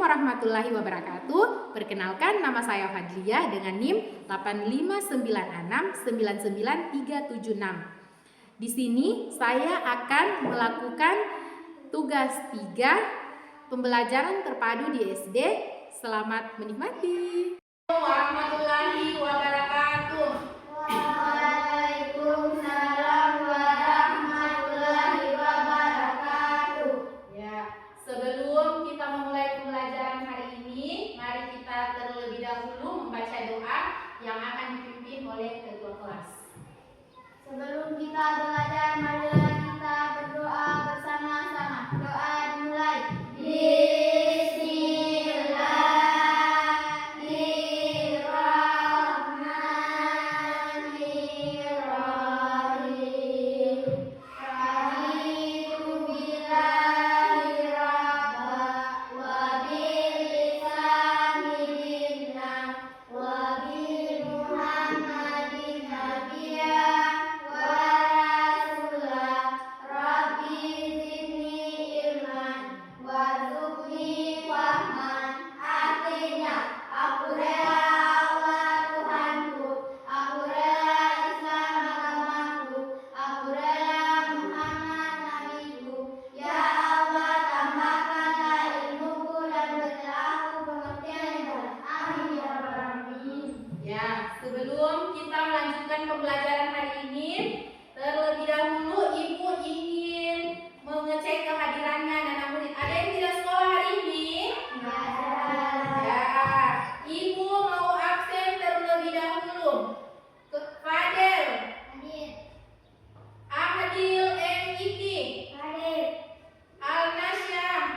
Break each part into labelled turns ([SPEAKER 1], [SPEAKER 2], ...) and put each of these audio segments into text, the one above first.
[SPEAKER 1] warahmatullahi wabarakatuh. Perkenalkan, nama saya Fadlia dengan NIM 859699376. Di sini saya akan melakukan tugas 3 pembelajaran terpadu di SD. Selamat menikmati. Warahmatullahi wabarakatuh.
[SPEAKER 2] Waalaikumsalam warahmatullahi wabarakatuh.
[SPEAKER 1] Ya, sebelum kita memulai pembelajaran hari ini, mari kita terlebih dahulu membaca doa yang akan dipimpin oleh ketua kelas.
[SPEAKER 2] Sebelum kita belajar, marilah kita berdoa bersama-sama. Doa dimulai.
[SPEAKER 1] Sebelum kita melanjutkan pembelajaran hari ini, terlebih dahulu Ibu ingin mengecek kehadirannya anak murid. Ada yang tidak sekolah hari ini? Ya, Ibu mau absen terlebih dahulu. Fadel, Ahadil Iti, Alnasya,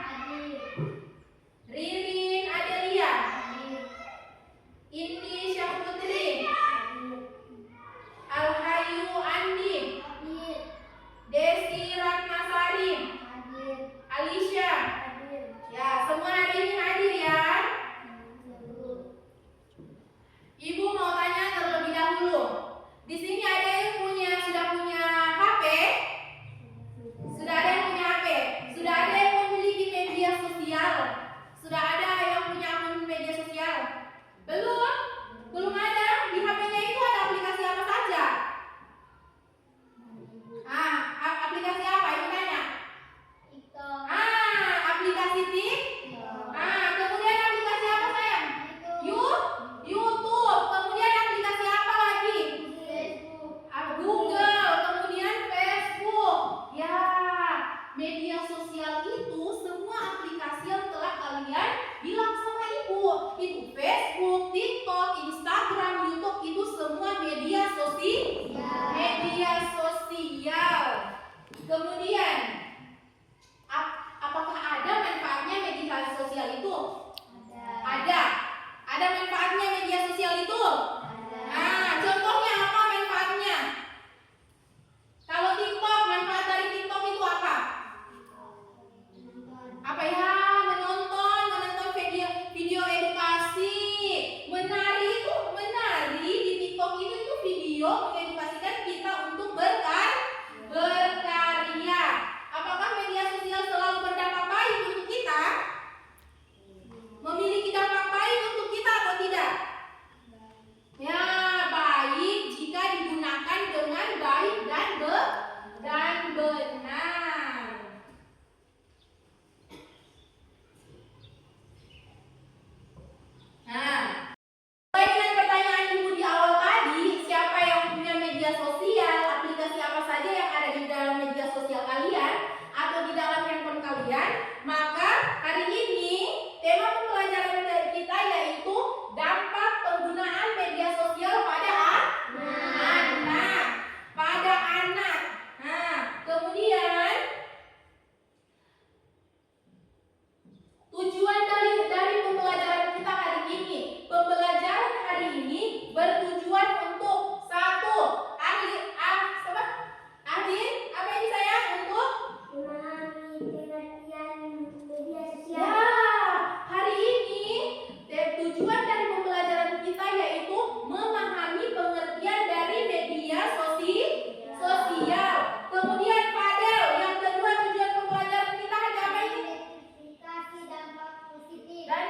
[SPEAKER 1] Ririn Adelia, Indi Syahputri, Alhayu Andi, Desi Ratnasari, Alisha. Ya, semua hari ini hadir ya. Ibu mau tanya terlebih dahulu. Di sini ada yang sudah punya HP? Sudah ada yang punya HP? Sudah ada yang memiliki media sosial? Sudah ada yang punya akun media sosial? Belum? Belum ada. Di HP-nya itu ada aplikasi apa saja? Aplikasi apa? Ibu tanya. Aplikasi TikTok. Kemudian aplikasi apa sayang? YouTube. Kemudian aplikasi apa lagi? Google. Kemudian Facebook. Ya, media sosial itu semua aplikasi yang telah kalian bilang sama ibu. Itu Facebook, TikTok, Instagram,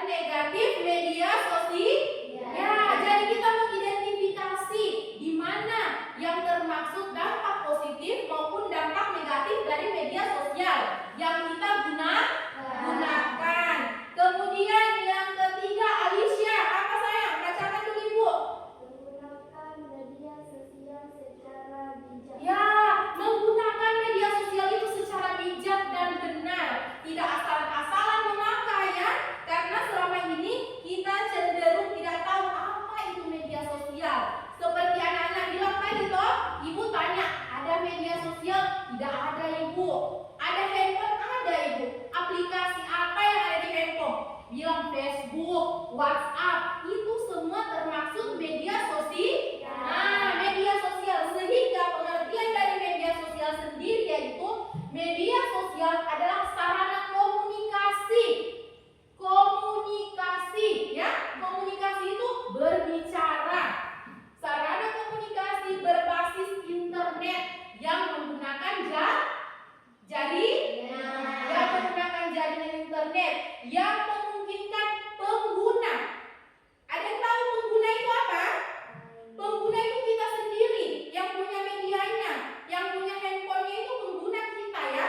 [SPEAKER 1] negatif media sosial. Ya, jadi kita mengidentifikasi di mana yang termaksud dampak positif maupun dampak negatif dari media sosial yang kita gunakan. Kemudian yang ketiga, Alicia, apa sayang? Bacakan dulu Ibu.
[SPEAKER 2] Menggunakan media sosial secara bijak.
[SPEAKER 1] Ya, menggunakan media sosial itu secara bijak dan benar. Tidak asal-asalan memakai ya. Karena selama ini kita cenderung tidak tahu apa itu media sosial. Seperti anak-anak bilang tadi toh, Ibu tanya, ada media sosial? Tidak ada Ibu. Ada handphone? Ada Ibu. Aplikasi apa yang ada di handphone? Bilang Facebook, WhatsApp, itu semua termasuk media sosial. Nah, media sosial, sehingga pengertian dari media sosial sendiri yaitu media sosial adalah sarana komunikasi. Komunikasi, ya, komunikasi itu berbicara. Sarana komunikasi berbasis internet yang menggunakan jaringan internet yang memungkinkan pengguna. Ada yang tahu pengguna itu apa? Pengguna itu kita sendiri yang punya medianya, yang punya handphonenya itu pengguna kita ya.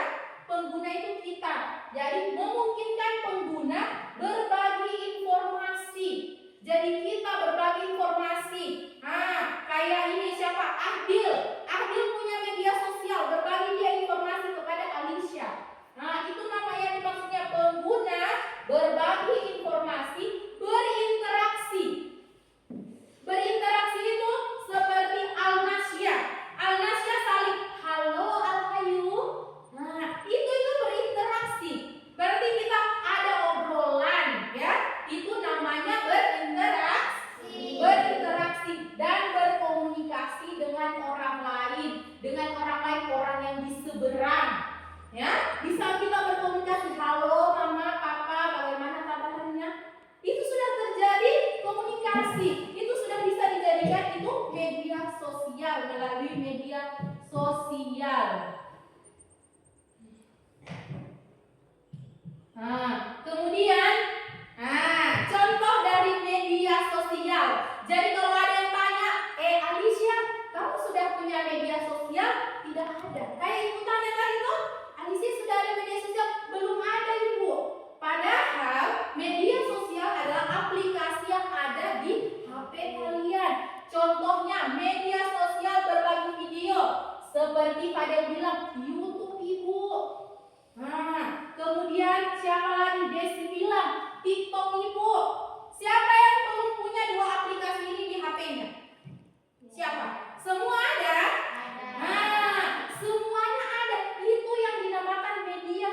[SPEAKER 1] Pengguna itu kita. Jadi memungkinkan pengguna berbagi informasi. Jadi kita berbagi informasi. Nah, kayak ini siapa? Ahdil. Ahdil punya media sosial, berbagi dia informasi kepada Alicia. Nah, itu namanya dimaksudnya pengguna berbagi informasi, berinteraksi. Berinteraksi itu seperti Al-Nasya. Al-Nasya saling halo Al-Hayu. Nah, itu berinteraksi. Berarti kita ada obrolan ya. Itu namanya berinteraksi. Berinteraksi dan berkomunikasi dengan orang lain, orang yang di seberang. Ya, bisa kita berkomunikasi, halo mama, papa, bagaimana kabarnya? Itu sudah terjadi komunikasi. Itu sudah bisa dijadikan itu media sosial, melalui media sosial. Nah, kemudian contoh dari media sosial. Jadi kalau ada yang tanya, Alicia, kamu sudah punya media sosial? Tidak ada. Kayak Ibu tanya tadi tuh, Alicia sudah ada media sosial? Belum ada Ibu. Padahal media sosial adalah aplikasi yang ada di HP kalian. Contohnya media sosial berbagi video. Seperti Fadel bilang, YouTube Ibu. Nah, kemudian siapa lagi? Desi bilang, TikTok Ibu. Siapa yang belum punya dua aplikasi ini di HP-nya? Siapa? Semua ada? Nah, semuanya ada. Itu yang dinamakan media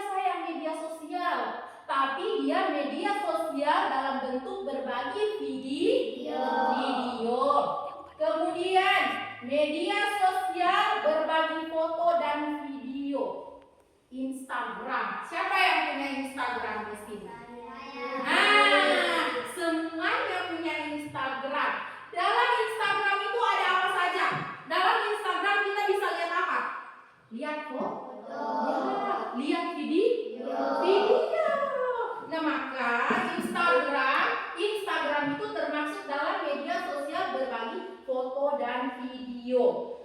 [SPEAKER 1] media sosial. Tapi dia media sosial dalam bentuk berbagi video. Kemudian media sosial berbagi foto dan video. Instagram. Siapa yang punya Instagram di sini? Semuanya punya Instagram. Dalam Instagram itu ada apa saja? Dalam Instagram kita bisa lihat apa? Lihat foto. Ya, lihat video. Nah, maka Instagram itu termasuk dalam media sosial berbagi foto dan video.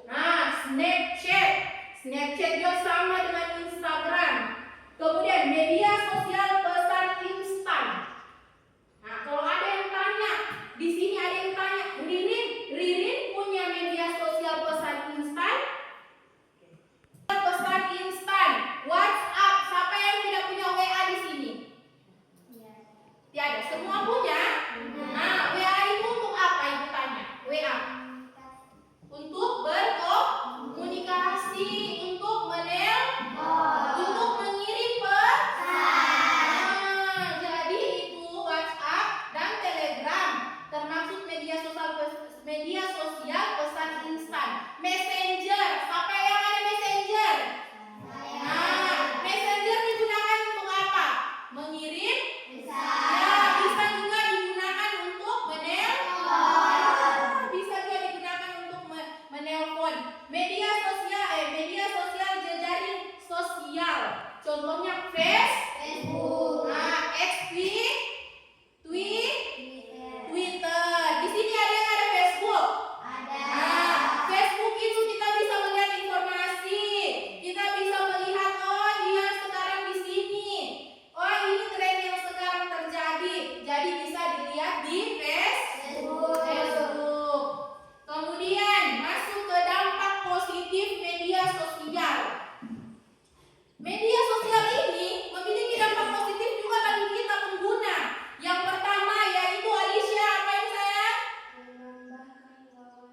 [SPEAKER 1] Nah, Snapchat juga sama dengan Instagram. Kemudian media sosial pesan instan. Nah, kalau ada yang tanya, di sini ada yang tanya, Ririn punya media sosial pesan instan? Pesan instan, WhatsApp. Siapa yang tidak punya WA di sini? Tiada, semua punya. Nah, WA itu untuk apa? Ibu tanya. WA untuk berkomunikasi, untuk untuk mengirim pesan. Jadi itu WhatsApp dan Telegram termasuk media sosial pesan instan. Messenger, siapa yang ada Messenger? Messenger digunakan untuk apa? Mengirim? Ya, bisa juga Jadi bisa dilihat di
[SPEAKER 2] Facebook.
[SPEAKER 1] Facebook. Kemudian masuk ke dampak positif media sosial. Media sosial ini memiliki dampak positif juga bagi kita pengguna. Yang pertama yaitu Alicia, apa yang saya?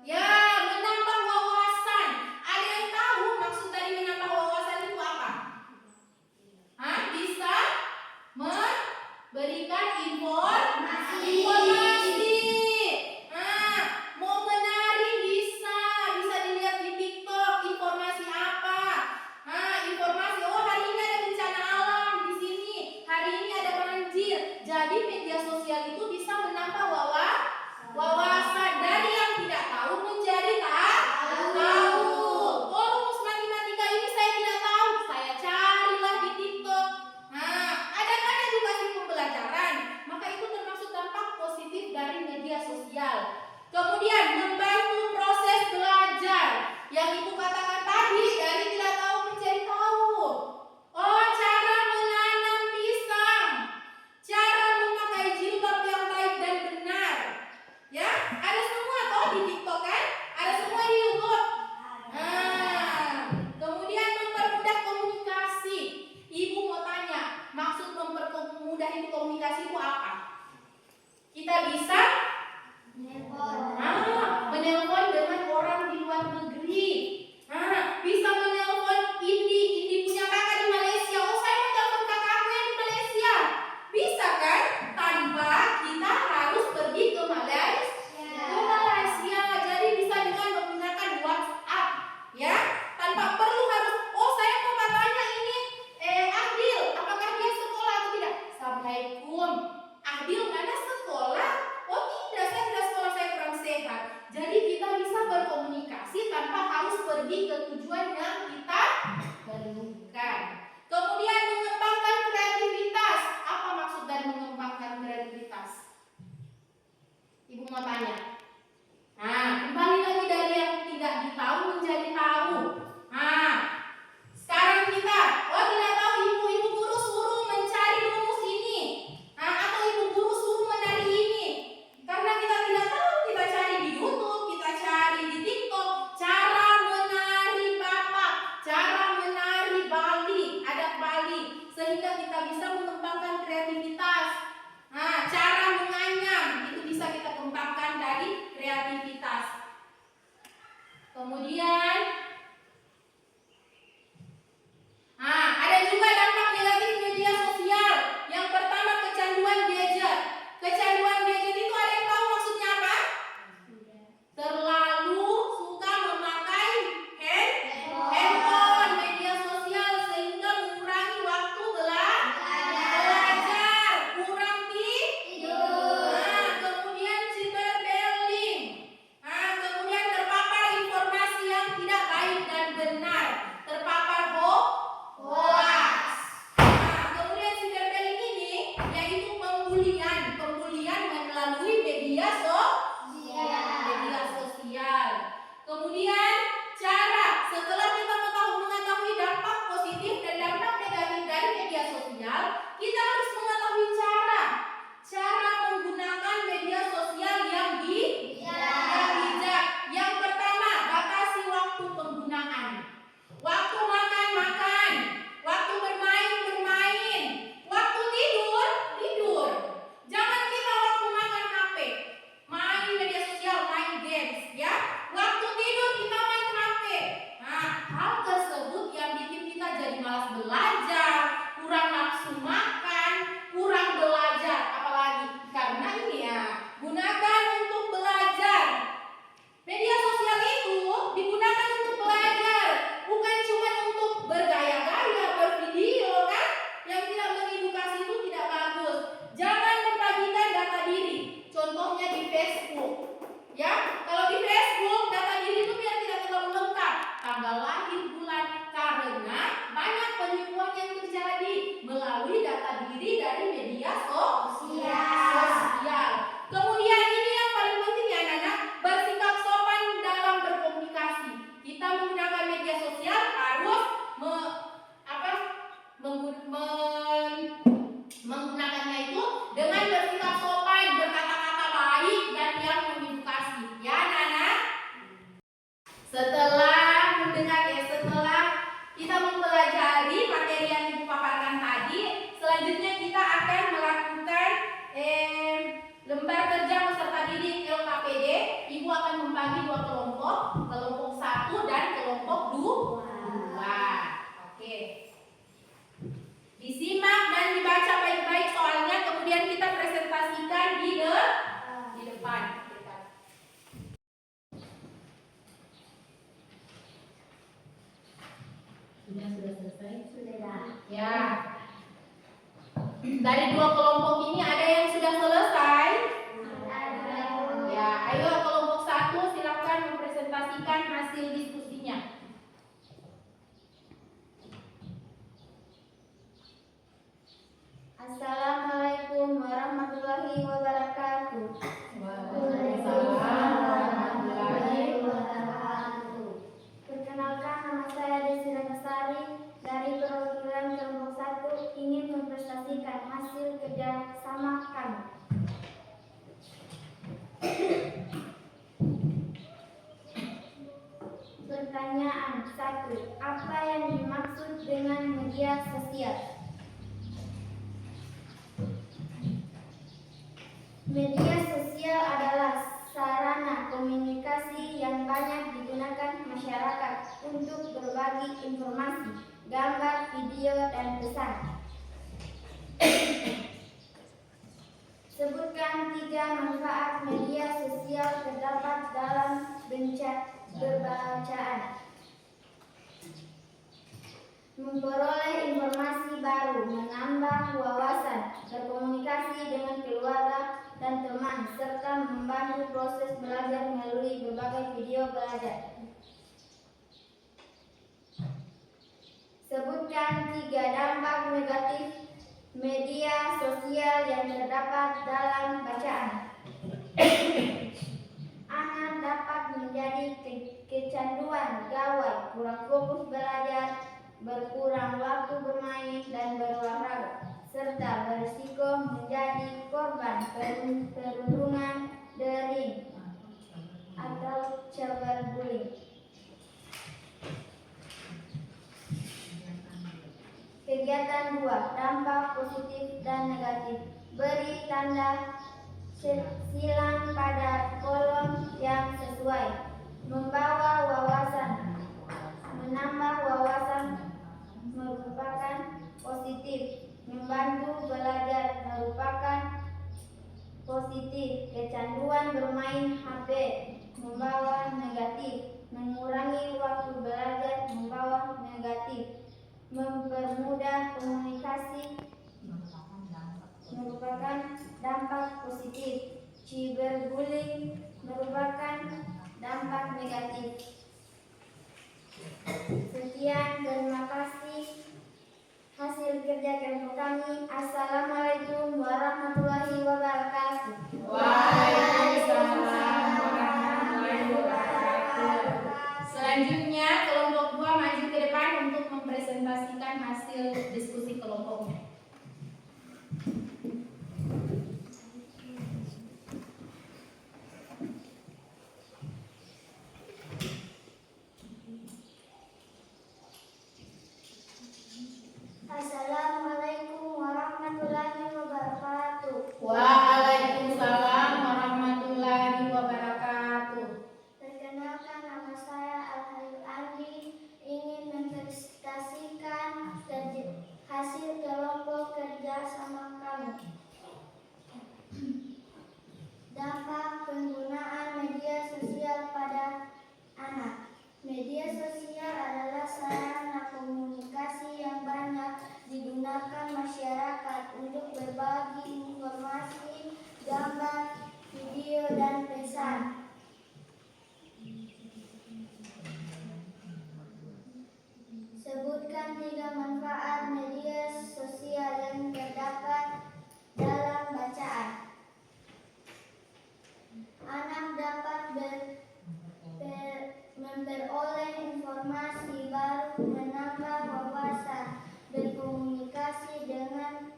[SPEAKER 1] Ya, menambah wawasan. Ada yang tahu maksud dari menambah wawasan itu apa? Hah? Bisa memberikan informasi. Mau menari bisa dilihat di TikTok. Informasi apa? Informasi. Oh, hari ini ada bencana alam di sini. Hari ini ada banjir. Jadi media sosial itu bisa menambah wawasan dari yang tidak tahu menjadi tahu. Oh, rumus matematika ini saya tidak tahu. Saya carilah di TikTok. Ada edukasi pembelajaran. Maka itu termasuk dampak positif dari media sosial. Kemudian membantu proses belajar. Yang ibu katakan tadi dari tidak tahu menjadi tahu. Oh, cara menanam pisang, cara memakai jilbab yang baik dan benar. Ya, ada semua toh di TikTok kan? Ada semua di YouTube. Kemudian mempermudah komunikasi. Ibu mau tanya, maksud mempermudah itu komunikasi itu apa? Kita bisa menelpon dengan orang di luar negeri. Bisa menelpon Indi punya kakak di Malaysia. Oh, saya mau telepon kakakku yang di Malaysia. Bisa kan? Tanpa kita harus pergi ke Malaysia. Jadi bisa dengan menggunakan WhatsApp. Ya, tanpa perlu harus. Oh, saya mau tanya ini. Adil, apakah dia sekolah atau tidak? Assalamualaikum. Adil mana sekolah? Oh tidak, saya tidak sekolah, saya kurang sehat. Jadi kita bisa berkomunikasi tanpa harus pergi ke tujuan yang kita perlukan. Kemudian mengembangkan kreativitas. Apa maksud dari mengembangkan kreativitas? Ibu mau tanya. Kembali lagi dari yang tidak ditahu menjadi tahu. Sekarang kita, tidak tahu, ibu guru suruh mencari rumus ini. Atau ibu guru suruh menari ini. Karena kita tidak tahu, kita cari di YouTube, kita cari di TikTok cara menari Bapak. Dari dua kelompok ini ada yang sudah selesai? Ya, ayo kelompok 1 silakan mempresentasikan hasil diskusinya.
[SPEAKER 2] Assalamualaikum warahmatullahi wabarakatuh.
[SPEAKER 1] Waalaikumsalam warahmatullahi
[SPEAKER 2] wabarakatuh. Perkenalkan, nama saya Desi Ratnasari dari perwakilan kelompok 1 ingin mempresentasikan hasil kerjasama kami. Pertanyaan 1. Apa yang dimaksud dengan media sosial? Media sosial adalah sarana komunikasi yang banyak digunakan masyarakat untuk berbagi informasi, gambar, video, dan pesan. Sebutkan 3 manfaat media sosial terdapat dalam berbacaan. Memperoleh informasi baru, menambah wawasan, berkomunikasi dengan keluarga dan teman, serta membantu proses belajar melalui berbagai video belajar. Sebutkan 3 dampak negatif media sosial yang terdapat dalam bacaan. Anak dapat menjadi kecanduan gawai, kurang fokus belajar, berkurang waktu bermain dan berolahraga, serta berisiko menjadi korban perundungan daring atau cyberbullying. Kegiatan 2, dampak positif dan negatif. Beri tanda silang pada kolom yang sesuai. Membawa wawasan, menambah wawasan merupakan positif. Membantu belajar merupakan positif. Kecanduan bermain HP membawa negatif. Mengurangi waktu belajar membawa negatif. Mempermudah komunikasi merupakan dampak positif. Cyberbullying merupakan dampak negatif. Sekian, terima kasih hasil kerja kelompok kami. Assalamualaikum warahmatullahi wabarakatuh.
[SPEAKER 1] Waalaikumsalam warahmatullahi wabarakatuh. Selanjutnya kelompok 2 maju ke depan untuk mempresentasikan hasil diskusi kelompoknya.
[SPEAKER 2] Assalamualaikum warahmatullahi wabarakatuh.
[SPEAKER 1] Waalaikumsalam warahmatullahi wabarakatuh.
[SPEAKER 2] Perkenalkan, nama saya Al-Hayul Andi, ingin mempresentasikan hasil kelompok kerja sama kami. Dampak penggunaan media sosial pada anak. Media sosial adalah sarana komunikasi yang banyak digunakan masyarakat untuk berbagi informasi, gambar, video, dan pesan. Sebutkan 3 manfaat media sosial yang terdapat dalam bacaan. Anak dapat memperoleh informasi baru, menambah wawasan, berkomunikasi dengan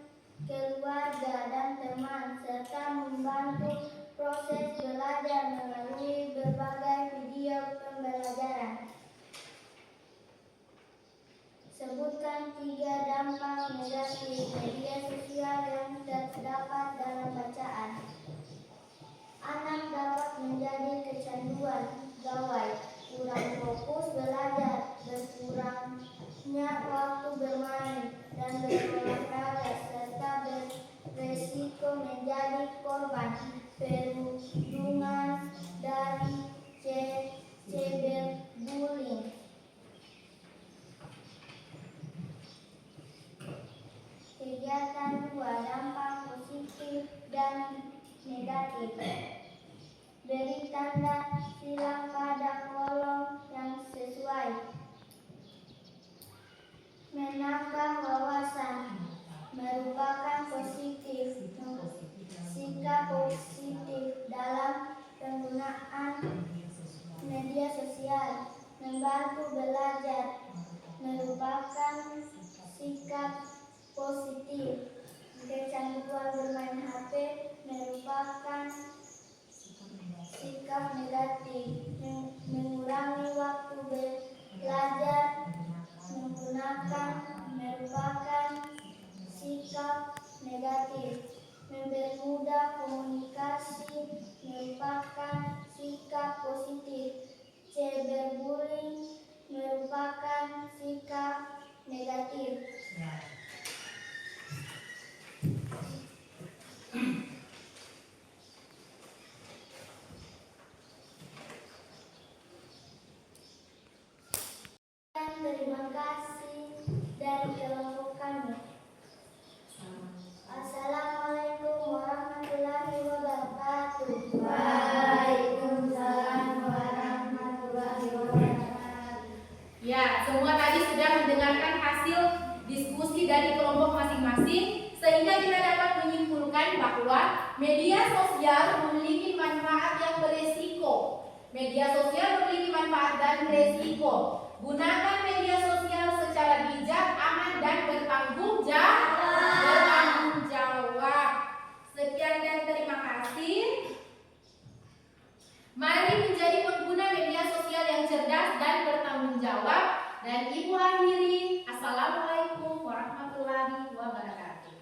[SPEAKER 2] keluarga dan teman, serta membantu proses belajar melalui berbagai video pembelajaran. Sebutkan 3 dampak negatif media sosial yang terdapat dalam bacaan. Anak dapat menjadi kecanduan gawai, kurang fokus belajar, berkurangnya waktu bermain dan berolahraga, serta beresiko menjadi korban perundungan dari cyberbullying. Kegiatan 2, dampak laki-laki. Beri tanda silang pada kolom yang sesuai. Menambah wawasan merupakan positif. Sikap positif dalam penggunaan media sosial membantu belajar merupakan sikap positif. Kecanduan bermain HP merupakan sikap negatif. Mengurangi waktu belajar menggunakan merupakan sikap negatif. Mempermudah komunikasi merupakan sikap positif. Cyberbullying merupakan sikap negatif. Terima kasih dari kelompok kami. Assalamualaikum warahmatullahi wabarakatuh. Waalaikumsalam warahmatullahi wabarakatuh.
[SPEAKER 1] Ya, semua tadi sudah mendengarkan hasil diskusi dari kelompok masing-masing, sehingga kita dapat menyimpulkan bahwa media sosial memiliki manfaat yang beresiko. Media sosial memiliki manfaat dan beresiko. Gunakan media sosial secara bijak, aman, dan bertanggung jawab. Sekian dan terima kasih. Mari menjadi pengguna media sosial yang cerdas dan bertanggung jawab. Dan Ibu akhiri, Assalamualaikum warahmatullahi wabarakatuh.